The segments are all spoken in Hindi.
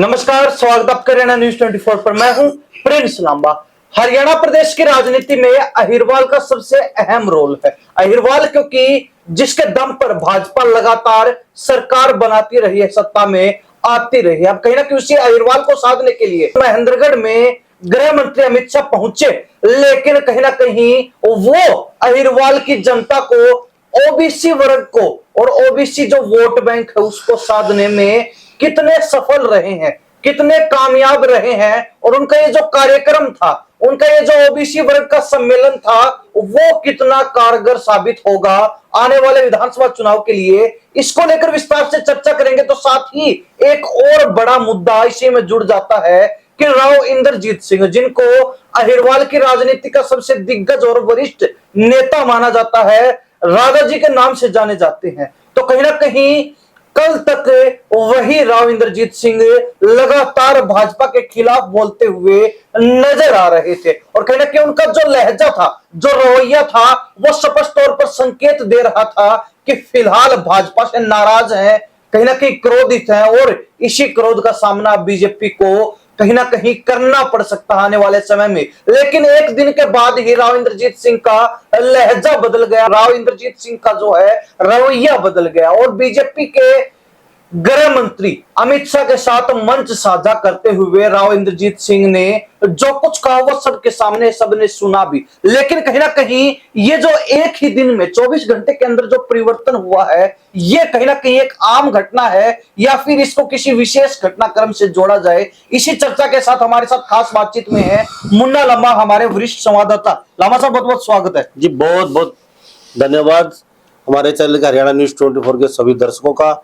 नमस्कार, स्वागत आपका हरियाणा न्यूज 24 पर। मैं हूं प्रिंस लांबा। हरियाणा प्रदेश की राजनीति में अहिरवाल का सबसे अहम रोल है। अहिरवाल क्योंकि जिसके दम पर भाजपा लगातार सरकार बनाती रही है, सत्ता में आती रही है। अब कहीं ना कहीं उसी अहिरवाल को साधने के लिए महेंद्रगढ़ में गृह मंत्री अमित शाह पहुंचे, लेकिन कहीं ना कहीं वो अहिरवाल की जनता को, ओबीसी वर्ग को और ओबीसी जो वोट बैंक है उसको साधने में कितने सफल रहे हैं, कितने कामयाब रहे हैं। और उनका ये जो कार्यक्रम था, उनका ये जो ओबीसी वर्ग का सम्मेलन था, वो कितना कारगर साबित होगा आने वाले विधानसभा चुनाव के लिए, इसको लेकर विस्तार से चर्चा करेंगे। तो साथ ही एक और बड़ा मुद्दा इसी में जुड़ जाता है कि राव इंद्रजीत सिंह, जिनको अहिरवाल की राजनीति का सबसे दिग्गज और वरिष्ठ नेता माना जाता है, राजा जी के नाम से जाने जाते हैं, तो कहीं ना कहीं कल तक वही राव इंद्रजीत सिंह लगातार भाजपा के खिलाफ बोलते हुए नजर आ रहे थे। और कहीं ना कहीं उनका जो लहजा था, जो रवैया था, वो स्पष्ट तौर पर संकेत दे रहा था कि फिलहाल भाजपा से नाराज हैं, कहीं ना कहीं क्रोधित हैं। और इसी क्रोध का सामना बीजेपी को कहीं ना कहीं करना पड़ सकता है आने वाले समय में। लेकिन एक दिन के बाद ही राव इंद्रजीत सिंह का लहजा बदल गया, राव इंद्रजीत सिंह का जो है रवैया बदल गया। और बीजेपी के गृह मंत्री अमित शाह के साथ मंच साझा करते हुए राव इंद्रजीत सिंह ने जो कुछ कहा वो सबके सामने सबने सुना भी। लेकिन कहीं ना कहीं ये जो एक ही दिन में 24 घंटे के अंदर जो परिवर्तन हुआ है, ये कहीं ना कहीं एक आम घटना है या फिर इसको किसी विशेष घटनाक्रम से जोड़ा जाए, इसी चर्चा के साथ हमारे साथ खास बातचीत में है मुन्ना लांबा, हमारे वरिष्ठ संवाददाता। लांबा साहब, बहुत बहुत स्वागत है जी। बहुत बहुत धन्यवाद हमारे चैनल हरियाणा न्यूज 24 के सभी दर्शकों का,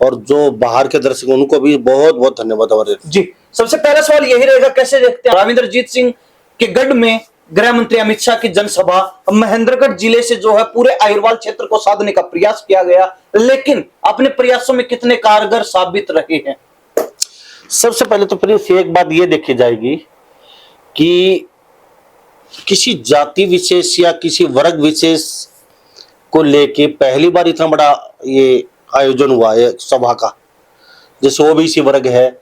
और जो बाहर के दर्शक उनको भी बहुत बहुत धन्यवाद हमारे जी। सबसे पहला सवाल यही रहेगा, कैसे देखते हैं राव इंद्रजीत सिंह के गढ़ में गृह मंत्री अमित शाह की जनसभा, महेंद्रगढ़ जिले से जो है पूरे अहिरवाल क्षेत्र को साधने का प्रयास किया गया, लेकिन अपने प्रयासों में कितने कारगर साबित रहे हैं? सबसे पहले तो प्रिंस एक बात ये देखी जाएगी कि किसी जाति विशेष या किसी वर्ग विशेष को लेके पहली बार इतना बड़ा ये आयोजन हुआ है सभा का। जैसे ओबीसी वर्ग है,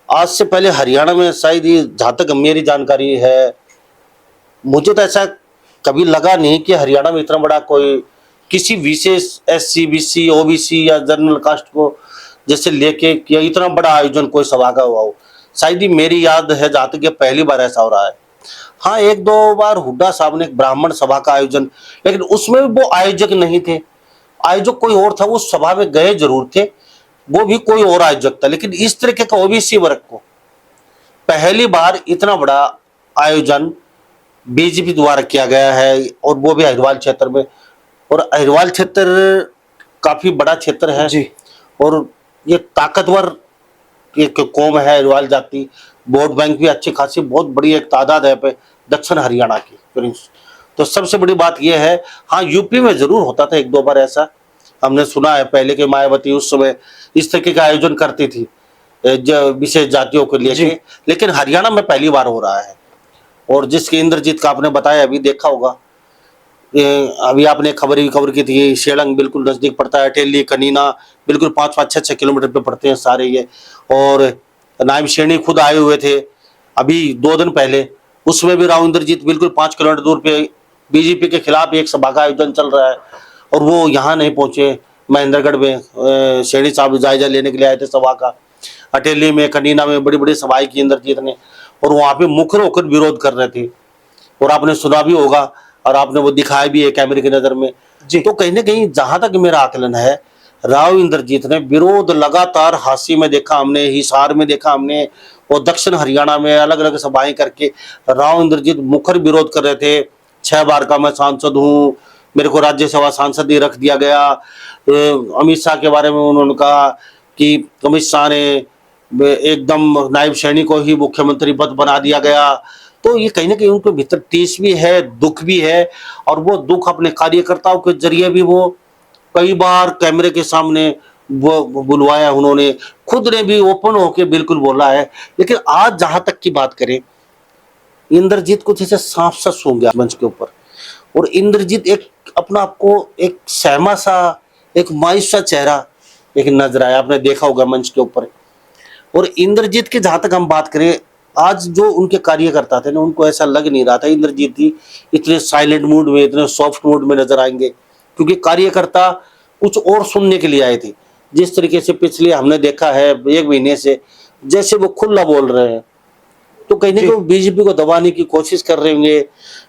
आज से पहले हरियाणा में शायद ये, जहां तक मेरी जानकारी है, मुझे तो ऐसा कभी लगा नहीं कि हरियाणा में इतना बड़ा कोई किसी विशेष एससी बीसी ओबीसी या जनरल कास्ट को जैसे लेके किया इतना बड़ा आयोजन कोई सभा का हुआ हो। शायद ही मेरी याद है जहां तक ये पहली बार ऐसा हो रहा है। हाँ, एक दो बार हुड्डा साहब ने एक ब्राह्मण सभा का आयोजन, लेकिन उसमें भी वो आयोजक नहीं थे, आयोजक कोई और था। वो सभा में गए जरूर थे, वो भी कोई और आयोजक था, लेकिन इस तरीके का ओबीसी वर्ग को पहली बार इतना बड़ा आयोजन बीजेपी द्वारा किया गया है, और वो भी अहिरवाल क्षेत्र में। और अहिरवाल क्षेत्र काफी बड़ा क्षेत्र है जी। और ये ताकतवर एक कौम है अहिरवाल जाति, वोट बैंक भी अच्छी खासी बहुत बड़ी एक तादाद है पे दक्षिण हरियाणा की प्रिंस। तो सबसे बड़ी बात यह है, हाँ यूपी में जरूर होता था एक दो बार ऐसा, हमने सुना है पहले के मायावती उस समय इस तरीके का आयोजन करती थी विशेष जातियों को लेके, लेकिन हरियाणा में पहली बार हो रहा है। और जिसके इंद्रजीत का आपने बताया, अभी देखा होगा, अभी आपने खबर की थी, शेलंग बिल्कुल नजदीक पड़ता है, टेली कनीना बिल्कुल 5-5-6-6 किलोमीटर पे पड़ते हैं सारे ये। और नायब श्रेणी खुद आए हुए थे अभी 2 दिन पहले, उसमें भी राव इंद्रजीत बिल्कुल 5 किलोमीटर दूर पे बीजेपी के खिलाफ एक सभा का आयोजन चल रहा है, और वो यहाँ नहीं पहुंचे महेंद्रगढ़ में। श्रेणी साहब जायजा लेने के लिए आए थे सभा का। अटेली में, कनीना में बड़ी बड़ी सभाएं की इंद्रजीत ने, और वहां पे मुखर होकर विरोध कर रहे थे, और आपने सुना भी होगा और आपने वो दिखाया भी है कैमरे की नजर में जी। तो कहीं ना कहीं जहां तक मेरा आकलन है, राव इंद्रजीत ने विरोध लगातार हांसी में देखा हमने, हिसार में देखा हमने, और दक्षिण हरियाणा में अलग अलग सभाएं करके राव इंद्रजीत मुखर विरोध कर रहे थे। 6 बार का मैं सांसद हूँ, मेरे को राज्यसभा सांसद ही रख दिया गया। अमित शाह के बारे में उन्होंने कहा कि अमित शाह ने एकदम नायब श्रेणी को ही मुख्यमंत्री पद बना दिया गया। तो ये कहीं ना कहीं उनके भीतर टीस भी है, दुख भी है, और वो दुख अपने कार्यकर्ताओं के जरिए भी वो कई बार कैमरे के सामने वो बुलवाया, उन्होंने खुद ने भी ओपन होके बिल्कुल बोला है। लेकिन आज जहां तक की बात करें, इंद्रजीत को जैसे सांप सा सो गया मंच के ऊपर, और इंद्रजीत एक अपना आपको एक सहमा सा, एक मायूस सा चेहरा एक नजर आया, आपने देखा होगा मंच के ऊपर। और इंद्रजीत की जहां तक हम बात करें, आज जो उनके कार्यकर्ता थे ना, उनको ऐसा लग नहीं रहा था इंद्रजीत जी इतने साइलेंट मूड में, इतने सॉफ्ट मूड में नजर आएंगे, क्योंकि कार्यकर्ता कुछ और सुनने के लिए आए थे। जिस तरीके से पिछले हमने देखा है 1 महीने से, जैसे वो खुला बोल रहे हैं, तो कहीं ना कहीं बीजेपी को दबाने की कोशिश कर रहे होंगे।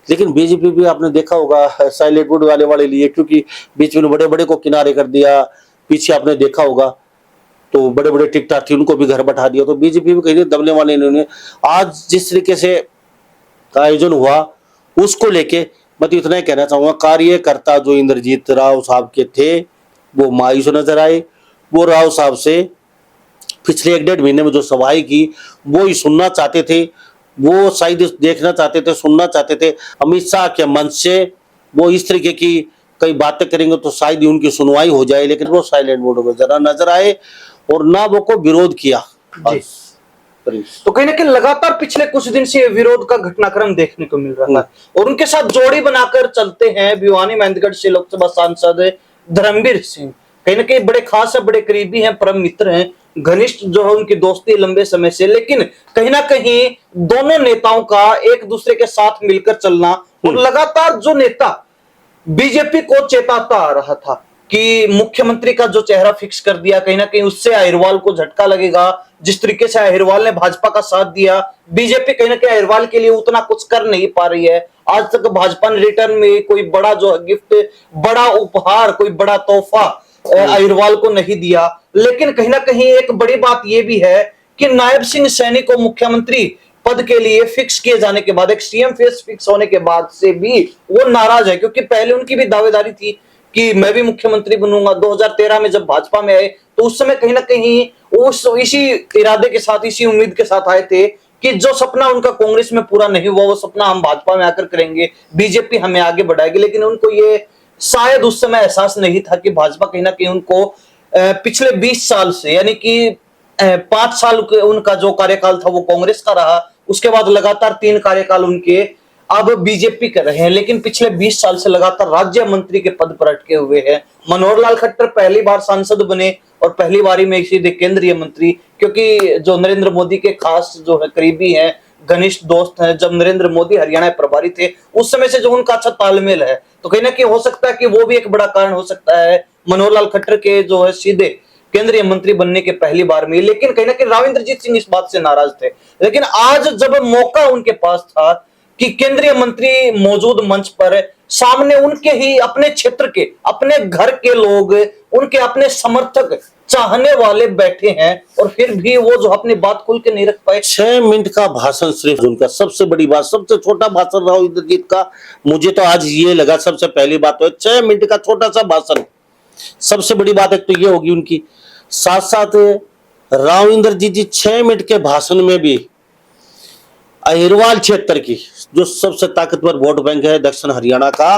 लेकिन बीजेपी भी आपने देखा होगा साइलेंट मूड वाले लिए, क्योंकि बीच में बड़े बड़े को किनारे कर दिया। पीछे आपने देखा होगा तो बड़े बड़े टिकटॉक थे, उनको भी घर बैठा दिया। तो बीजेपी भी कहीं दबने वाले इन्होंने, आज जिस तरीके से आयोजन हुआ उसको लेके मैं तो इतना ही कहना चाहूंगा, कार्यकर्ता जो इंद्रजीत राव साहब के थे वो मायूस नजर आए। वो राव साहब से पिछले 1-1.5 महीने में जो सभाएं की वो ही सुनना चाहते थे, वो शायद देखना चाहते थे, सुनना चाहते थे। अमित शाह के मंच से वो इस तरीके की कई बातें करेंगे तो शायद ही उनकी सुनवाई हो जाए, लेकिन वो साइलेंट मोड में जरा नजर आए और ना वो को विरोध किया। तो कहीं ना कहीं लगातार पिछले कुछ दिन से विरोध का घटनाक्रम देखने को मिल रहा है, और उनके साथ जोड़ी बनाकर चलते हैं भिवानी मेहंदगढ़ से लोकसभा सांसद धर्मवीर सिंह। कहीं ना कहीं बड़े खास है, बड़े करीबी हैं, परम मित्र हैं, घनिष्ठ जो है उनकी दोस्ती लंबे समय से। लेकिन कहीं ना कहीं दोनों नेताओं का एक दूसरे के साथ मिलकर चलना, और लगातार जो नेता बीजेपी को चेताता आ रहा था कि मुख्यमंत्री का जो चेहरा फिक्स कर दिया, कहीं ना कहीं उससे अहिरवाल को झटका लगेगा। जिस तरीके से अहिरवाल ने भाजपा का साथ दिया, बीजेपी कहीं ना कहीं अहिरवाल के लिए उतना कुछ कर नहीं पा रही है। आज तक भाजपा ने रिटर्न में कोई बड़ा जो गिफ्ट, बड़ा उपहार, कोई बड़ा तोहफा अहिरवाल को नहीं दिया। लेकिन कहीं ना कहीं एक बड़ी बात यह भी है कि नायब सिंह सैनी को मुख्यमंत्री पद के लिए फिक्स किए जाने के बाद, एक सीएम फेस फिक्स होने के बाद से भी वो नाराज है, क्योंकि पहले उनकी भी दावेदारी थी कि मैं भी मुख्यमंत्री बनूंगा। 2013 में जब भाजपा में आए तो उस समय कहीं ना कहीं इसी इरादे के साथ, इसी उम्मीद के साथ आए थे कि जो सपना उनका कांग्रेस में पूरा नहीं हुआ वो सपना हम भाजपा में आकर करेंगे, बीजेपी हमें आगे बढ़ाएगी। लेकिन उनको ये शायद उस समय एहसास नहीं था कि भाजपा कहीं ना कहीं उनको पिछले 20 साल से, यानी कि 5 साल उनका जो कार्यकाल था वो कांग्रेस का रहा, उसके बाद लगातार 3 कार्यकाल उनके अब बीजेपी कर रहे हैं, लेकिन पिछले 20 साल से लगातार राज्य मंत्री के पद पर अटके हुए हैं। मनोहर लाल खट्टर पहली बार सांसद बने और पहली बारी में सीधे केंद्रीय मंत्री, क्योंकि जो नरेंद्र मोदी के खास जो है करीबी हैं, घनिष्ठ दोस्त हैं। जब नरेंद्र मोदी हरियाणा प्रभारी थे उस समय से जो उनका अच्छा तालमेल है, तो कहीं ना कहीं हो सकता है कि वो भी एक बड़ा कारण हो सकता है मनोहर लाल खट्टर के जो है सीधे केंद्रीय मंत्री बनने के पहली बार में। लेकिन कहीं ना कहीं राव इंद्रजीत सिंह इस बात से नाराज थे। लेकिन आज जब मौका उनके पास था कि केंद्रीय मंत्री मौजूद मंच पर सामने उनके ही अपने क्षेत्र के, अपने घर के लोग, उनके अपने समर्थक, चाहने वाले बैठे हैं, और फिर भी वो जो अपनी बात खुल के नहीं रख पाए। 6 मिनट का भाषण सिर्फ उनका, सबसे बड़ी बात, सबसे छोटा भाषण राव इंद्रजीत का मुझे तो आज ये लगा। सबसे पहली बात तो 6 मिनट का छोटा सा भाषण, सबसे बड़ी बात एक तो ये होगी उनकी। साथ साथ राव इंद्रजीत जी 6 मिनट के भाषण में भी अहिरवाल क्षेत्र की जो सबसे ताकतवर वोट बैंक है दक्षिण हरियाणा का,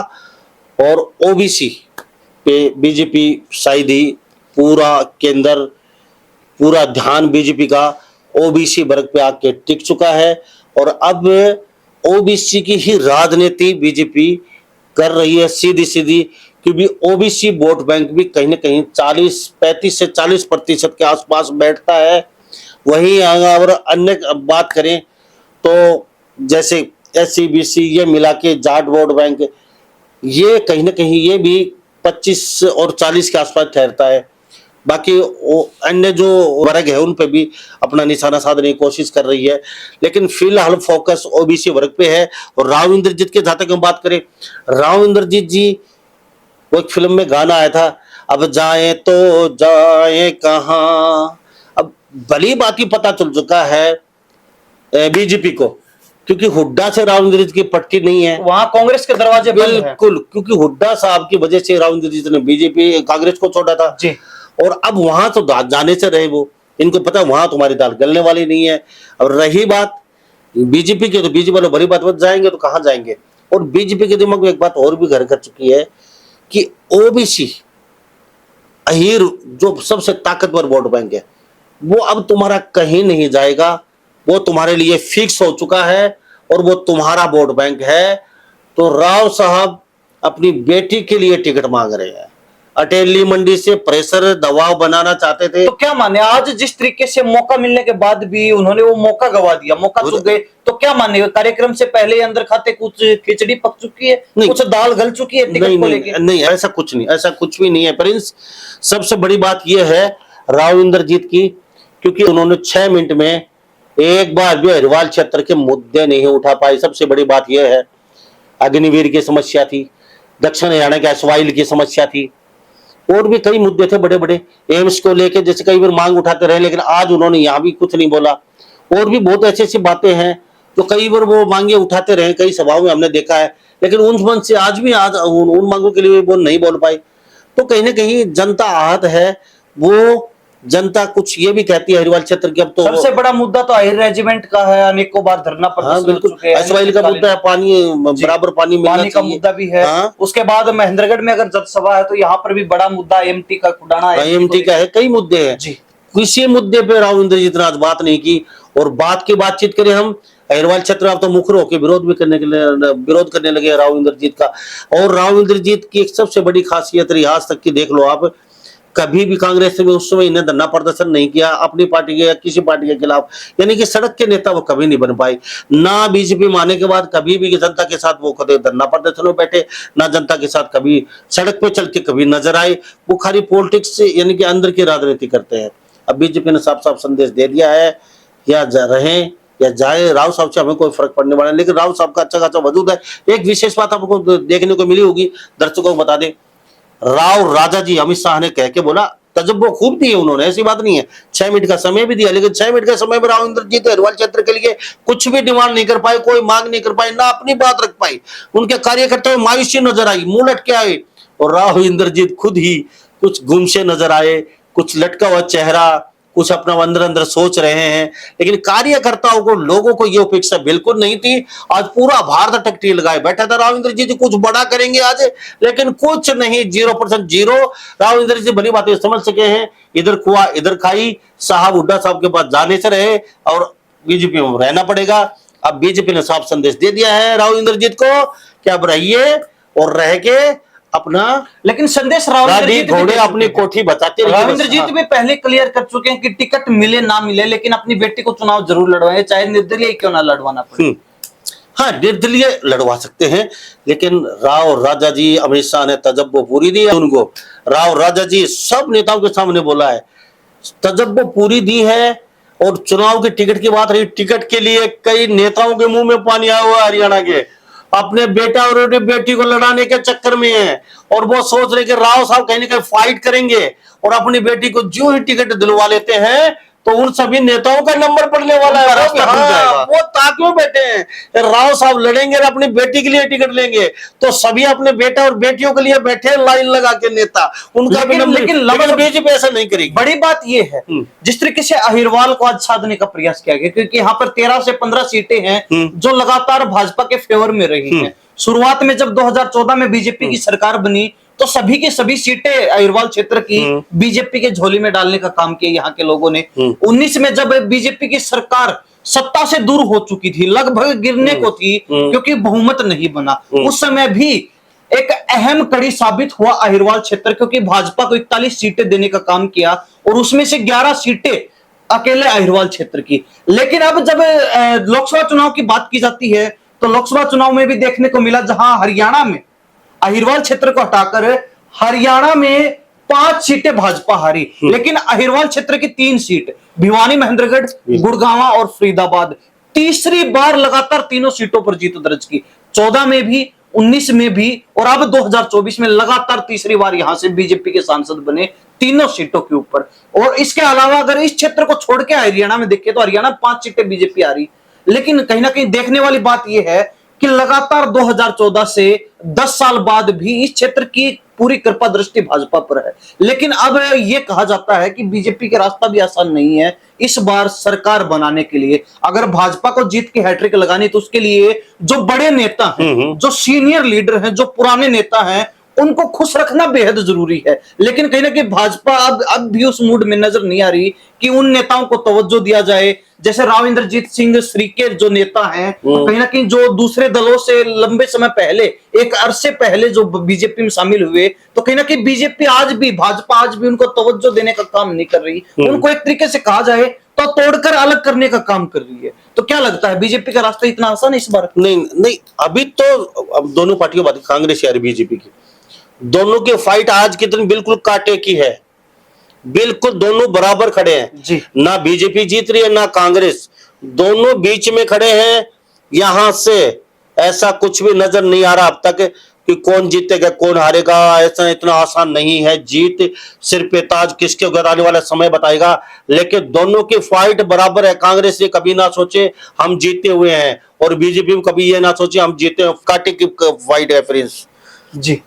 और ओबीसी पे बीजेपी शायद ही पूरा केंद्र, पूरा ध्यान बीजेपी का ओबीसी वर्ग पे आके टिक चुका है। और अब ओबीसी की ही राजनीति बीजेपी कर रही है सीधी सीधी, क्योंकि ओबीसी वोट बैंक भी कहीं ना कहीं 35 से 40% के आसपास बैठता है। वहीं अगर अन्य बात करें तो जैसे एससी बीसी ये मिला के जाट वोट बैंक, ये कहीं ना कहीं ये भी 25 और 40 के आसपास ठहरता है। बाकी अन्य जो वर्ग है उन पे भी अपना निशाना साधने की कोशिश कर रही है, लेकिन फिलहाल फोकस ओबीसी वर्ग पे है। और राव इंद्रजीत के जहां तक हम बात करें, राव इंद्रजीत जी, वो एक फिल्म में गाना आया था, अब जाए तो जाए कहाँ। अब भली बात ही पता चल चुका है बीजेपी को, क्योंकि हुड्डा से राव इंद्रजीत की पटती नहीं है, वहां कांग्रेस के दरवाजे बंद हैं। बिल्कुल, क्योंकि हुड्डा साहब की वजह से राव इंद्रजीत ने बीजेपी कांग्रेस को छोड़ा था जी। और अब वहां तो जाने से रहे वो, इनको पता है वहां तुम्हारी दाल गलने वाली नहीं है। और रही बात बीजेपी की, तो बीजेपी वाले बड़ी बात बच जाएंगे तो कहां जाएंगे। और बीजेपी के दिमाग में एक बात और भी घर कर चुकी है कि ओबीसी अहीर जो सबसे ताकतवर वोट बैंक है वो अब तुम्हारा कहीं नहीं जाएगा, वो तुम्हारे लिए फिक्स हो चुका है और वो तुम्हारा वोट बैंक है। तो राव साहब अपनी बेटी के लिए टिकट मांग रहे हैं, अटेली मंडी से प्रेशर दबाव बनाना चाहते थे। तो क्या माने, आज जिस तरीके से मौका मिलने के बाद भी उन्होंने वो मौका गवा दिया, मौका चूक गए, तो क्या माने कार्यक्रम से पहले अंदर खाते कुछ खिचड़ी पक चुकी है, कुछ दाल गल चुकी है टिकट को लेके? नहीं, ऐसा कुछ नहीं, ऐसा कुछ भी नहीं है प्रिंस। सबसे बड़ी बात यह है राव इंद्रजीत की, क्योंकि उन्होंने 6 मिनट में एक बार भी अहिरवाल क्षेत्र के मुद्दे नहीं उठा पाए। सबसे बड़ी बात यह है, अग्निवीर की समस्या थी, दक्षिण हरियाणा के असवाइल की समस्या थी, और भी कई मुद्दे थे बड़े बड़े। एम्स को लेके जैसे कई बार मांग उठाते रहे, लेकिन आज उन्होंने यहाँ भी कुछ नहीं बोला। और भी बहुत ऐसी ऐसी बातें हैं जो कई बार वो मांगे उठाते रहे, कई सभाओं में हमने देखा है, लेकिन उन मन से आज उन मांगों के लिए वो नहीं बोल पाए। तो कहीं ना कहीं जनता आहत है। वो जनता कुछ ये भी कहती है अहिरवाल क्षेत्र की, अब तो सबसे बड़ा मुद्दा तो आहिर रेजिमेंट का है, अनेकों बार धरना प्रदर्शन हो चुके हैं। असवाइल का मुद्दा है, पानी बराबर पानी मिलना पानी का चाहिए। मुद्दा भी है। उसके बाद महेंद्रगढ़ में अगर जब सभा है तो यहाँ पर भी बड़ा मुद्दा IMT का खुडाना, IMT का है, कई मुद्दे हैं। किसी मुद्दे पे राव इंद्रजीत ने आज बात नहीं की। और बातचीत करें हम, अहिरवाल क्षेत्र आप तो मुखर होकर विरोध करने लगे राव इंद्रजीत का। और राव इंद्रजीत की एक सबसे बड़ी खासियत रही आज तक की, देख लो आप, कभी भी कांग्रेस में उस समय इन्हें धरना प्रदर्शन नहीं किया अपनी पार्टी के या किसी पार्टी के खिलाफ, यानी कि सड़क के नेता वो कभी नहीं बन पाए। ना बीजेपी में आने के बाद कभी भी जनता के साथ वो कभी धरना प्रदर्शन में बैठे, ना जनता के साथ कभी सड़क पे चल के कभी नजर आए। वो खाली पॉलिटिक्स यानी कि अंदर की राजनीति करते हैं। अब बीजेपी ने साफ साफ संदेश दे दिया है, या रहे या जाए, राव साहब से हमें कोई फर्क पड़ने वाला है। लेकिन राव साहब का अच्छा खासा वजूद है। एक विशेष बात आपको देखने को मिली होगी, दर्शकों को बता दें, राव राजा जी अमित शाह ने कह के बोला, तजर्बा खूब दिए उन्होंने, ऐसी बात नहीं है। 6 मिनट का समय भी दिया, लेकिन 6 मिनट के समय में राव इंद्रजीत अहिरवाल क्षेत्र के लिए कुछ भी डिमांड नहीं कर पाए, कोई मांग नहीं कर पाए, ना अपनी बात रख पाई। उनके कार्यकर्ताओं में मायूसी नजर आई, मुंह लटके आए, और राव इंद्रजीत खुद ही कुछ गुमशे नजर आए, कुछ लटका हुआ चेहरा, कुछ अपना अंदर अंदर सोच रहे हैं। लेकिन कार्यकर्ताओं को, लोगों को ये अपेक्षा बिल्कुल नहीं थी। आज पूरा भारत टकटी लगाए बैठा था राव इंद्रजीत जी कुछ बड़ा करेंगे आज, लेकिन कुछ नहीं, 0% जीरो। राव इंद्रजीत जी बड़ी बातें समझ सके हैं, इधर कुआ इधर खाई, साहब हुड्डा साहब के पास जाने से रहे और बीजेपी में रहना पड़ेगा। अब बीजेपी ने साफ संदेश दे दिया है राव इंद्रजीत को कि अब रहिए और रह के अपना, लेकिन संदेश राव घोड़े अपनी कोठी बताते रहिए। राव इंद्रजीत भी पहले क्लियर कर चुके हैं कि टिकट मिले ना मिले, लेकिन अपनी बेटी को चुनाव जरूर लड़वाएं, चाहे निर्दलीय क्यों ना लड़वाना पड़े। हाँ, निर्दलीय लड़वा सकते हैं, लेकिन राव राजा जी अमित शाह ने तजब्बो पूरी दी है उनको। राव राजा जी सब नेताओं के सामने बोला है, तजब्बो पूरी दी है। और चुनाव की टिकट की बात रही, टिकट के लिए कई नेताओं के मुंह में पानी आया हुआ हरियाणा के, अपने बेटा और बेटी को लड़ाने के चक्कर में है। और वो सोच रहे कि राव साहब कहीं ना कहीं फाइट करेंगे और अपनी बेटी को जो ही टिकट दिलवा लेते हैं तो उन सभी नेताओं का नंबर पड़ने वाला है। वो ताक में बैठे हैं, राव साहब लड़ेंगे और अपनी बेटी के लिए टिकट लेंगे, तो सभी अपने बेटा और बेटियों के लिए बैठे लाइन लगा के नेता, उनका भी नंबर। लेकिन बीजेपी ऐसा नहीं करेगी। बड़ी बात यह है, जिस तरीके से अहिरवाल को आज साधने का प्रयास किया गया, क्योंकि यहाँ पर 13 से 15 सीटें हैं जो लगातार भाजपा के फेवर में रही हैं। शुरुआत में जब 2014 में बीजेपी की सरकार बनी तो सभी की सभी सीटें अहिरवाल क्षेत्र की बीजेपी के झोली में डालने का काम किया यहाँ के लोगों ने। 19 में जब बीजेपी की सरकार सत्ता से दूर हो चुकी थी, लगभग गिरने को थी क्योंकि बहुमत नहीं बना, उस समय भी एक अहम कड़ी साबित हुआ अहिरवाल क्षेत्र, क्योंकि भाजपा को 41 सीटें देने का काम किया और उसमें से 11 सीटें अकेले अहिरवाल क्षेत्र की। लेकिन अब जब लोकसभा चुनाव की बात की जाती है तो लोकसभा चुनाव में भी देखने को मिला, जहां हरियाणा में अहिरवाल क्षेत्र को हटाकर हरियाणा में 5 सीटें भाजपा हारी, लेकिन अहिरवाल क्षेत्र की 3 सीट, भिवानी, महेंद्रगढ़, गुड़गांव और फरीदाबाद, तीसरी बार लगातार तीनों सीटों पर जीत दर्ज की। 14 में भी, 19 में भी और अब 2024 में लगातार तीसरी बार यहां से बीजेपी के सांसद बने तीनों सीटों के ऊपर। और इसके अलावा अगर इस क्षेत्र को छोड़ के हरियाणा में देखें तो हरियाणा 5 सीटें बीजेपी आ रही। लेकिन कहीं ना कहीं देखने वाली बात यह है कि लगातार 2014 से 10 साल बाद भी इस क्षेत्र की पूरी कृपा दृष्टि भाजपा पर है। लेकिन अब यह कहा जाता है कि बीजेपी का रास्ता भी आसान नहीं है इस बार सरकार बनाने के लिए। अगर भाजपा को जीत की हैट्रिक लगानी तो उसके लिए जो बड़े नेता हैं, जो सीनियर लीडर हैं, जो पुराने नेता हैं, उनको खुश रखना बेहद जरूरी है। लेकिन कहीं ना कहीं भाजपा अब भी उस मूड में नजर नहीं आ रही कि उन नेताओं को तवज्जो दिया जाए। जैसे राव इंद्रजीत सिंह श्रीके जो नेता हैं, कहीं ना कहीं जो दूसरे दलों से लंबे समय पहले, एक अरसे पहले जो बीजेपी में शामिल हुए, तो कहीं ना कहीं बीजेपी आज भी, भाजपा आज भी उनको तवज्जो देने का काम नहीं कर रही। उनको एक तरीके से कहा जाए तो तोड़कर अलग करने का काम कर रही है। तो क्या लगता है, बीजेपी का रास्ता इतना आसान है इस बार? नहीं नहीं, अभी तो अब दोनों पार्टियों बात, कांग्रेस या बीजेपी की, दोनों की फाइट आज के दिन बिल्कुल कांटे की है। बिल्कुल दोनों बराबर खड़े हैं जी। ना बीजेपी जीत रही है ना कांग्रेस, दोनों बीच में खड़े हैं। यहां से ऐसा कुछ भी नजर नहीं आ रहा अब तक कि कौन जीतेगा कौन हारेगा। ऐसा इतना आसान नहीं है, जीत सिर पे ताज किसके ऊपर आने वाला समय बताएगा। लेकिन दोनों की फाइट बराबर है। कांग्रेस ये कभी ना सोचे हम जीते हुए हैं और बीजेपी कभी ये ना सोचे हम जीते हैं। कांटे की फाइट है फ्रेंड्स जी।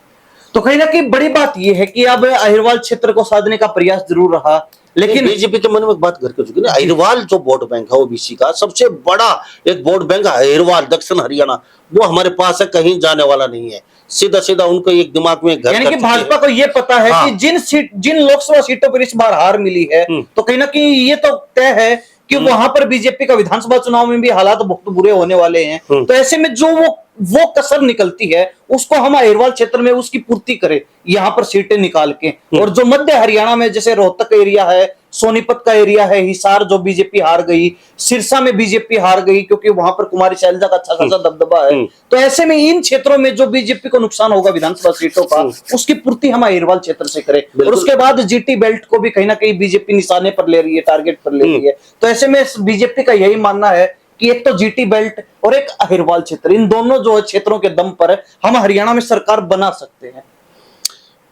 तो कहीं ना कहीं बड़ी बात यह है कि अब अहिरवाल क्षेत्र को साधने का प्रयास जरूर रहा, लेकिन बीजेपी के मन में एक बात घर कर चुकी है। अहिरवाल जो वोट बैंक है ओबीसी का सबसे बड़ा एक वोट बैंक है अहिरवाल, दक्षिण हरियाणा, वो हमारे पास है, कहीं जाने वाला नहीं है। सीधा सीधा उनको एक दिमाग में घर यानी कर कि चुके भाजपा हैं। को यह पता है हाँ। कि जिन लोकसभा सीटों पर इस बार हार मिली है, तो कहीं ना कहीं ये तो तय है कि वहां पर बीजेपी का विधानसभा चुनाव में भी हालात बहुत बुरे होने वाले हैं। तो ऐसे में जो वो कसर निकलती है उसको हम अहिरवाल क्षेत्र में उसकी पूर्ति करें, यहां पर सीटें निकाल के। और जो मध्य हरियाणा में जैसे रोहतक एरिया है, सोनीपत का एरिया है, हिसार जो बीजेपी हार गई, सिरसा में बीजेपी हार गई क्योंकि वहां पर कुमारी शैलजा का अच्छा खासा दबदबा है। तो ऐसे में इन क्षेत्रों में जो बीजेपी को नुकसान होगा विधानसभा सीटों का, उसकी पूर्ति हम अहिरवाल क्षेत्र से करें। और उसके बाद जीटी बेल्ट को भी कहीं ना कहीं बीजेपी निशाने पर ले रही है, टारगेट पर ले रही है। तो ऐसे में बीजेपी का यही मानना है कि एक तो जीटी बेल्ट और एक अहिरवाल क्षेत्र, इन दोनों जो क्षेत्रों के दम पर हम हरियाणा में सरकार बना सकते हैं।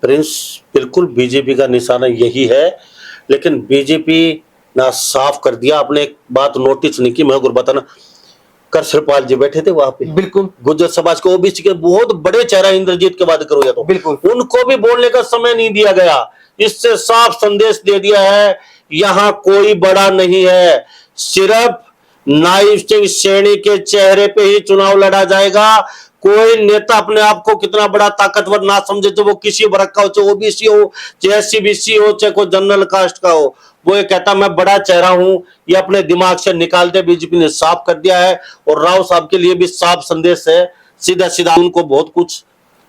प्रिंस, बिल्कुल बीजेपी का निशाना यही है। लेकिन बीजेपी ना साफ कर दिया। आपने एक बात नोटिस नहीं की, मैं आपको बताना, करसरपाल जी बैठे थे वहां पे, बिल्कुल गुर्जर समाज के ओबीसी के बहुत बड़े चेहरा इंद्रजीत के बात करो या तो बिल्कुल उनको भी बोलने का समय नहीं दिया गया। इससे साफ संदेश दे दिया है यहां कोई बड़ा नहीं है, सिर्फ नायब सिंह सैनी के चेहरे पे ही चुनाव लड़ा जाएगा। कोई नेता अपने आप को कितना बड़ा ताकतवर ना समझे, जो वो किसी वर्ग का हो, चाहे ओबीसी हो, चाहे एससी हो, चाहे कोई जनरल कास्ट का हो, वो ये कहता मैं बड़ा चेहरा हूं, ये अपने दिमाग से निकाल दे। बीजेपी ने साफ कर दिया है और राव साहब के लिए भी साफ संदेश है। सीधा सीधा उनको बहुत कुछ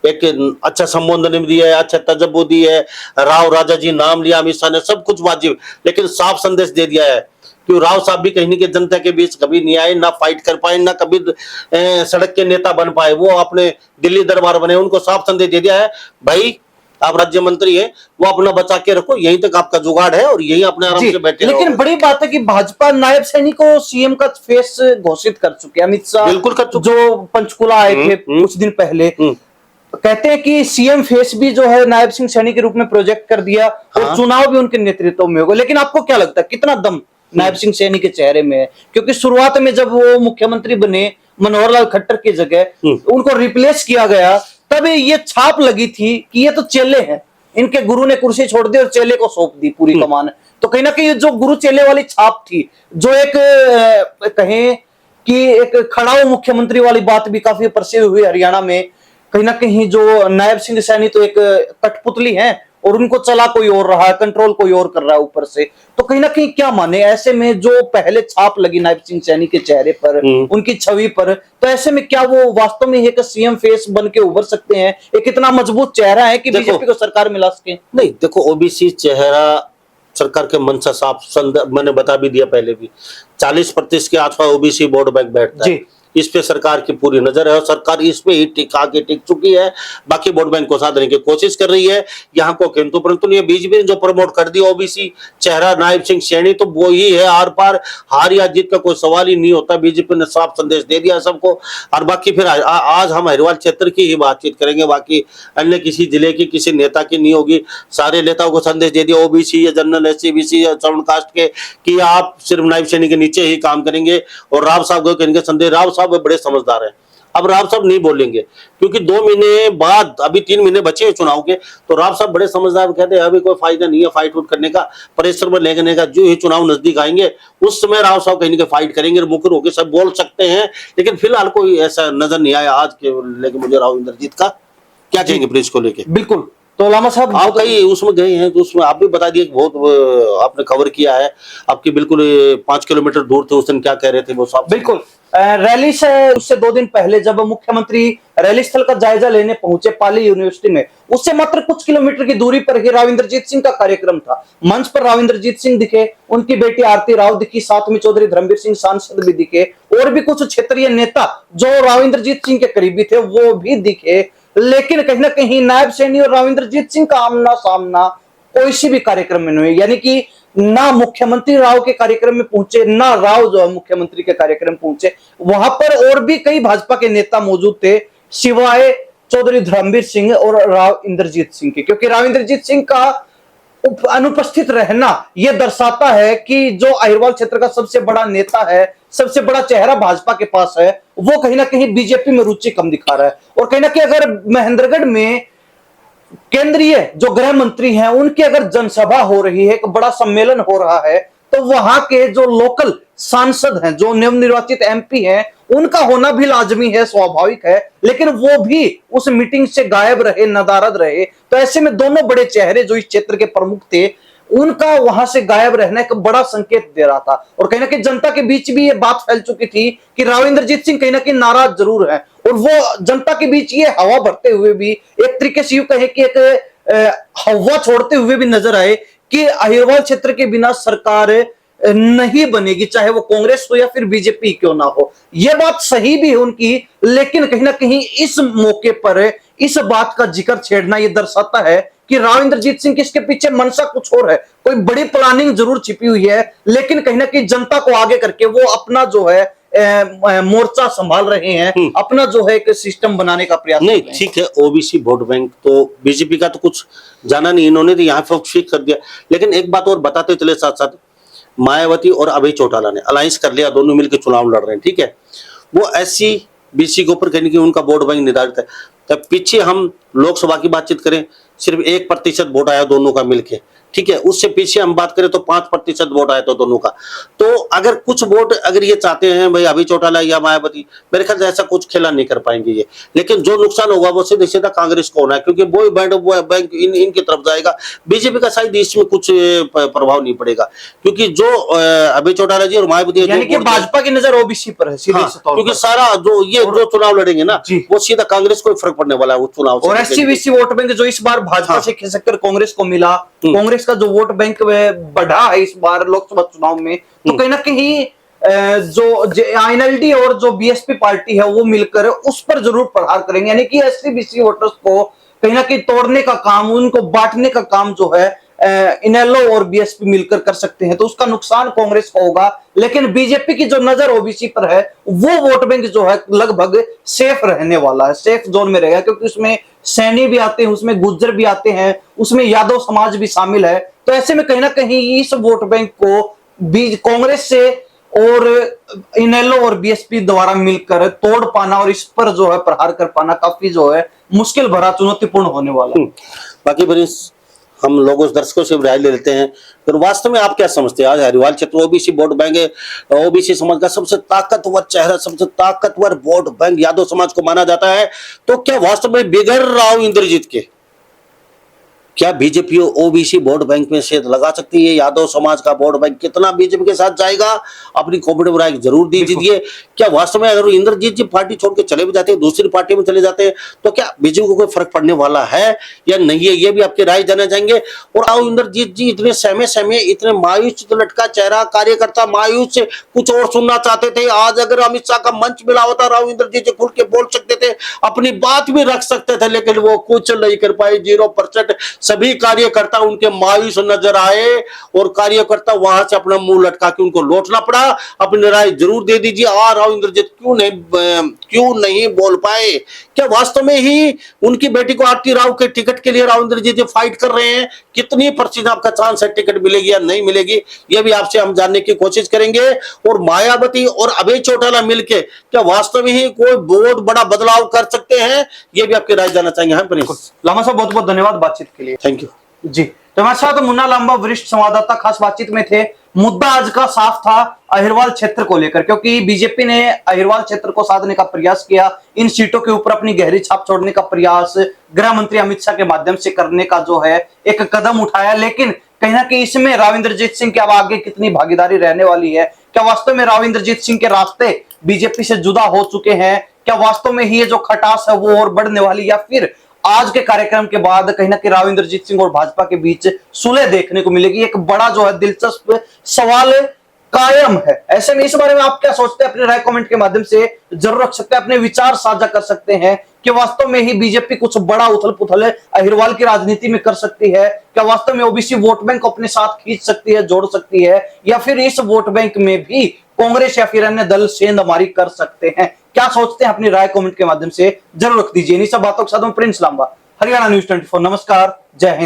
एक अच्छा संबोधन भी दिया है, अच्छा तजब्बो दी है, राव राजा जी नाम लिया अमित शाह ने, सब कुछ वाजिब, लेकिन साफ संदेश दे दिया है कि राव साहब भी कहीं के जनता के बीच कभी नहीं आए, ना फाइट कर पाए, ना कभी सड़क के नेता बन पाए। वो अपने दिल्ली दरबार बने। उनको साफ संदेश दे दिया है भाई आप राज्य मंत्री है, वो अपना बचा के रखो, यहीं तक आपका जुगाड़ है और यहीं अपने आराम से बैठे लेकिन रहो। बड़ी बात है कि भाजपा नायब सैनी को सीएम का फेस घोषित कर चुके हैं। अमित शाह बिल्कुल कर चुके, जो पंचकुला आए थे कुछ दिन पहले, कहते हैं कि सीएम फेस भी जो है नायब सिंह सैनी के रूप में प्रोजेक्ट कर दिया और चुनाव भी उनके नेतृत्व में होगा। लेकिन आपको क्या लगता है कितना दम नायब सिंह सैनी के चेहरे में है? क्योंकि शुरुआत में जब वो मुख्यमंत्री बने मनोहर लाल खट्टर की जगह उनको रिप्लेस किया गया, तब ये छाप लगी थी कि ये तो चेले हैं, इनके गुरु ने कुर्सी छोड़ दी और चेले को सौंप दी पूरी कमान। तो कहीं ना कहीं जो गुरु चेले वाली छाप थी, जो एक कहें कि एक खड़ाऊ मुख्यमंत्री वाली बात भी काफी प्रसिद्ध हुई हरियाणा में। कहीं ना कहीं जो नायब सिंह सैनी तो एक कठपुतली है और उनको चला कोई और रहा है, कंट्रोल कोई और कर रहा है ऊपर से। तो कहीं ना कहीं क्या माने ऐसे में जो पहले छाप लगी नायब सिंह सैनी के चेहरे पर, उनकी छवि पर, तो ऐसे में क्या वो वास्तव में एक सीएम फेस बन के उभर सकते हैं? एक इतना मजबूत चेहरा है कि बीजेपी को सरकार में ला सके? नहीं, देखो ओबीसी चेहरा सरकार के मन से साफ, मैंने बता भी दिया पहले भी, 40% के आसपास ओबीसी वोट बैंक बैठता है। इस पे सरकार की पूरी नजर है और सरकार इस पे ही टिक चुकी है। बाकी वोट बैंक को साधने की कोशिश कर रही है। यहाँ को किंतु परंतु नहीं, बीजेपी ने जो प्रमोट कर दिया ओबीसी चेहरा नायब सिंह सैनी, तो वो ही है, आर पार हार या जीत का कोई सवाल ही नहीं होता। बीजेपी ने साफ संदेश दे दिया सबको। और बाकी फिर आज हम अहिरवाल क्षेत्र की ही बातचीत करेंगे, बाकी अन्य किसी जिले की किसी नेता की नहीं होगी। सारे नेताओं को संदेश दे दिया, ओबीसी या जनरल, एससी, बीसी या सवर्ण कास्ट के, कि आप सिर्फ नायब सैनी के नीचे ही काम करेंगे। और राव साहब को कहेंगे संदेश, राव साहब बड़े समझदार हैं, अब राव साहब नहीं बोलेंगे क्योंकि 2 महीने बाद, अभी 3 महीने बचे हैं चुनाव के, तो राव साहब बड़े समझदार कहते हैं अभी कोई फायदा नहीं है फाइट उठ करने का, परिश्रम में लेने का। जो ही चुनाव नजदीक आएंगे उस समय राव साहब कहीं फाइट करेंगे, मुखर होकर सब बोल सकते हैं। लेकिन फिलहाल कोई ऐसा नजर नहीं आया आज के लेकिन मुझे राव इंद्रजीत का। क्या कहेंगे प्रिंस को लेके? बिल्कुल। तो लामा साहब आप कहीं उसमें गए हैं तो उसमें आप भी बता दिए कि बहुत आपने कवर किया है, आपकी बिल्कुल 5 किलोमीटर दूर थे उस दिन, क्या कह रहे थे वो साहब? बिल्कुल। रैली से उससे 2 दिन पहले जब मुख्यमंत्री रैली स्थल का जायजा लेने पहुंचे पाली यूनिवर्सिटी में, उससे मात्र कुछ किलोमीटर की दूरी पर ही राव इंद्रजीत सिंह का कार्यक्रम था। मंच पर राव इंद्रजीत सिंह दिखे, उनकी बेटी आरती राव दिखी, साथ में चौधरी धर्मवीर सिंह सांसद भी दिखे और भी कुछ क्षेत्रीय नेता जो राव इंद्रजीत सिंह के करीबी थे वो भी दिखे। लेकिन कहीं ना कहीं नायब सैनी और राव इंद्रजीत सिंह का आमना सामना कोई सी भी कार्यक्रम में नहीं, यानी कि ना मुख्यमंत्री राव के कार्यक्रम में पहुंचे, ना राव जो है मुख्यमंत्री के कार्यक्रम पहुंचे। वहां पर और भी कई भाजपा के नेता मौजूद थे सिवाय चौधरी धर्मवीर सिंह और राव इंद्रजीत सिंह के, क्योंकि राव इंद्रजीत सिंह का अनुपस्थित रहना यह दर्शाता है कि जो अहिरवाल क्षेत्र का सबसे बड़ा नेता है, सबसे बड़ा चेहरा भाजपा के पास है, वो कहीं ना कहीं बीजेपी में रुचि कम दिखा रहा है। और कहीं ना कहीं अगर महेंद्रगढ़ में केंद्रीय जो गृह मंत्री हैं उनकी अगर जनसभा हो रही है, एक बड़ा सम्मेलन हो रहा है, तो वहां के जो लोकल सांसद हैं, जो नवनिर्वाचित एमपी हैं, उनका होना भी लाजमी है, स्वाभाविक है, लेकिन वो भी उस मीटिंग से गायब रहे, नदारद रहे। तो ऐसे में दोनों बड़े चेहरे जो इस क्षेत्र के प्रमुख थे, उनका वहां से गायब रहना एक बड़ा संकेत दे रहा था। और कहीं ना कहीं जनता के बीच भी ये बात फैल चुकी थी कि राव इंद्रजीत सिंह कहीं ना कहीं नाराज जरूर है, और वो जनता के बीच ये हवा भरते हुए भी एक तरीके से यूं कहे कि एक हवा छोड़ते हुए भी नजर आए कि अहिरवाल क्षेत्र के बिना सरकार नहीं बनेगी, चाहे वो कांग्रेस हो या फिर बीजेपी क्यों ना हो। यह बात सही भी है उनकी, लेकिन कहीं ना कहीं इस मौके पर इस बात का जिक्र छेड़ना यह दर्शाता है कि राव इंद्रजीत सिंह किसके पीछे मनसा कुछ और है, कोई बड़ी प्लानिंग जरूर छिपी हुई है, लेकिन कहीं ना कहीं जनता को आगे करके वो अपना जो है मोर्चा संभाल रहे हैं, अपना जो है एक सिस्टम बनाने का प्रयास नहीं, कर रहे हैं। ठीक है, ओबीसी वोट बैंक तो बीजेपी का तो कुछ जाना नहीं, इन्होंने तो यहाँ पे फिक्स कर दिया। लेकिन एक बात और बताते चले साथ साथ, मायावती और अभय चौटाला ने अलायंस कर लिया, दोनों मिलकर चुनाव लड़ रहे हैं, ठीक है। वो एससी बीसी के ऊपर कहीं उनका वोट बैंक निर्धारित है। तब पीछे हम लोकसभा की बातचीत करें, सिर्फ 1% वोट आया दोनों का मिलके, ठीक है। उससे पीछे हम बात करें तो 5% वोट आया तो दोनों का। तो अगर कुछ वोट अगर ये चाहते हैं भाई अभय चौटाला या मायावती, मेरे ख्याल से ऐसा कुछ खेला नहीं कर पाएंगे ये। लेकिन जो नुकसान होगा वो सीधे सीधा कांग्रेस को होना है, क्योंकि वो बैंक इनकी तरफ जाएगा। बीजेपी का शायद इसमें कुछ प्रभाव नहीं पड़ेगा, क्योंकि जो अभय चौटाला जी और मायावती, यानी कि भाजपा की नजर ओबीसी पर है सीधे से तौर पर। क्योंकि सारा जो ये जो चुनाव लड़ेंगे ना, वो सीधा कांग्रेस को फर्क पड़ने वाला है उस चुनाव से। और एससी बीसी वोट बैंक जो इस बार भाजपा से खिसक कर कांग्रेस को मिला, कांग्रेस का जो वोट बैंक बढ़ा है इस बार लोकसभा चुनाव में, तो कहीं ना कहीं जो आईएनएलडी और जो बीएसपी पार्टी है वो मिलकर उस पर जरूर प्रहार करेंगे। यानी कि एससी बीसी वोटर्स को कहीं ना कहीं तोड़ने का काम, उनको बांटने का काम जो है इनेलो और बीएसपी मिलकर कर सकते हैं, तो उसका नुकसान कांग्रेस को होगा। लेकिन बीजेपी की जो नजर ओबीसी पर है, वो वोट बैंक जो है लगभग सेफ रहने वाला है, सेफ जोन में रहेगा, क्योंकि उसमें सैनी भी आते हैं, उसमें गुज्जर भी आते हैं, उसमें यादव समाज भी शामिल है। तो ऐसे में कहीं ना कहीं इस वोट बैंक को कांग्रेस से और इनेलो और बीएसपी द्वारा मिलकर तोड़ पाना और इस पर जो है प्रहार कर पाना काफी जो है मुश्किल भरा, चुनौतीपूर्ण होने वाला है। बाकी बड़ी हम लोगों दर्शकों से राय ले लेते हैं, फिर वास्तव में आप क्या समझते हैं? आज हरिवाल क्षेत्र ओबीसी वोट बैंक है, ओबीसी समाज का सबसे ताकतवर चेहरा, सबसे ताकतवर वोट बैंक यादव समाज को माना जाता है। तो क्या वास्तव में बगैर राव इंद्रजीत के क्या बीजेपी ओबीसी वोट बैंक में से लगा सकती है? यादव समाज का वोट बैंक कितना बीजेपी के साथ जाएगा? अपनी कॉमेंट राय जरूर दीजिए। क्या वास्तव में अगर इंद्रजीत जी पार्टी छोड़ के चले भी जाते हैं, दूसरी पार्टी में चले जाते हैं, तो क्या बीजेपी को कोई फर्क पड़ने वाला है या नहीं है? ये भी आपकी राय जाना चाहेंगे। और आओ इंद्रजीत जी इतने सहमे इतने मायूस लटका चेहरा, कार्यकर्ता मायूस से कुछ और सुनना चाहते थे। आज अगर अमित शाह का मंच मिला होता, राव इंद्रजीत जी खुल के बोल सकते थे, अपनी बात भी रख सकते थे, लेकिन वो कुछ नहीं कर पाए। 0%। सभी कार्यकर्ता उनके मायूस नजर आए और कार्यकर्ता वहां से अपना मुंह लटका के उनको लौटना पड़ा। अपनी राय जरूर दे दीजिए। राव इंद्रजीत क्यों नहीं बोल पाए? क्या वास्तव में ही उनकी बेटी को आरती राव के टिकट के लिए राव इंद्रजीत जी फाइट कर रहे हैं? कितनी % आपका चांस है टिकट मिलेगी या नहीं मिलेगी, यह भी आपसे हम जानने की कोशिश करेंगे। और मायावती और अभय चौटाला मिलके क्या वास्तव में ही कोई बहुत बड़ा बदलाव कर सकते हैं? यह भी आपकी राय जानना चाहेंगे। हम लामा साहब बहुत बहुत धन्यवाद बातचीत के लिए। थैंक यू जी। तो हमारे साथ मुन्ना लांबा वरिष्ठ संवाददाता खास बातचीत में थे। मुद्दा आज का साफ था अहिरवाल क्षेत्र को लेकर, क्योंकि बीजेपी ने अहिरवाल क्षेत्र को साधने का प्रयास किया, इन सीटों के ऊपर अपनी गहरी छाप छोड़ने का प्रयास गृह मंत्री अमित शाह के माध्यम से करने का जो है एक कदम उठाया। लेकिन कहीं ना कहीं इसमें राव इंद्रजीत सिंह के अब आगे कितनी भागीदारी रहने वाली है? क्या वास्तव में राव इंद्रजीत सिंह के रास्ते बीजेपी से जुदा हो चुके हैं? क्या वास्तव में ही ये जो खटास है वो और बढ़ने वाली, या फिर आज के कार्यक्रम के बाद कहीं ना कहीं राव इंद्रजीत सिंह और भाजपा के बीच सुलह देखने को मिलेगी? एक बड़ा जो है दिलचस्प सवाल कायम है। ऐसे में इस बारे में आप क्या सोचते हैं? अपने राय कमेंट के माध्यम से जरूर रख सकते हैं, अपने विचार साझा कर सकते हैं कि वास्तव में ही बीजेपी कुछ बड़ा उथल पुथल अहिरवाल की राजनीति में कर सकती है? क्या वास्तव में ओबीसी वोट बैंक को अपने साथ खींच सकती है, जोड़ सकती है, या फिर इस वोट बैंक में भी कांग्रेस या फिर अन्य दल सेंधमारी कर सकते हैं? क्या सोचते हैं? अपनी राय कमेंट के माध्यम से जरूर रख दीजिए। इन सब बातों के साथ मैं प्रिंस लांबा, हरियाणा न्यूज 24। नमस्कार, जय हिंद।